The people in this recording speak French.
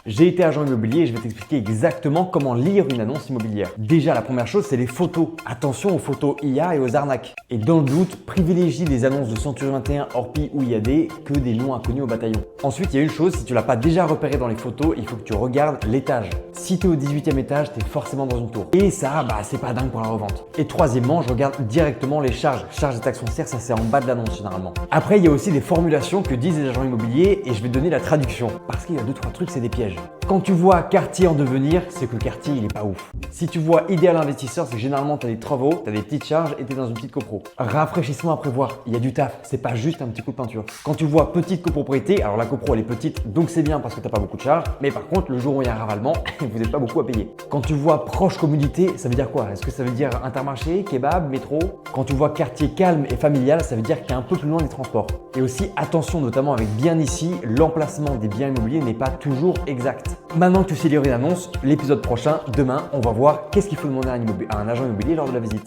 J'ai été agent immobilier et je vais t'expliquer exactement comment lire une annonce immobilière. Déjà, la première chose, c'est les photos. Attention aux photos IA et aux arnaques. Et dans le doute, privilégie des annonces de Century 21, Orpi ou IAD que des noms inconnus au bataillon. Ensuite, il y a une chose, si tu l'as pas déjà repéré dans les photos, il faut que tu regardes l'étage. Si tu es au 18e étage, tu es forcément dans une tour. Et ça, c'est pas dingue pour la revente. Et troisièmement, je regarde directement les charges. Charges et taxes foncières, ça c'est en bas de l'annonce généralement. Après, il y a aussi des formulations que disent les agents immobiliers et je vais donner la traduction. Parce qu'il y a 2-3 trucs, c'est des pièges. Quand tu vois quartier en devenir, c'est que le quartier il est pas ouf. Si tu vois idéal investisseur, c'est que généralement tu as des travaux, tu as des petites charges et tu es dans une petite copro. Rafraîchissement à prévoir, il y a du taf, c'est pas juste un petit coup de peinture. Quand tu vois petite copropriété, alors la copro elle est petite donc c'est bien parce que tu n'as pas beaucoup de charges, mais par contre le jour où il y a un ravalement, vous n'êtes pas beaucoup à payer. Quand tu vois proche communauté, ça veut dire quoi? Est-ce que ça veut dire intermarché, kebab, métro? Quand tu vois quartier calme et familial, ça veut dire qu'il y a un peu plus loin des transports. Et aussi attention notamment avec bien ici, l'emplacement des biens immobiliers n'est pas toujours exact. Maintenant que tu sais lire une annonce, l'épisode prochain, demain, on va voir qu'est-ce qu'il faut demander à un agent immobilier lors de la visite.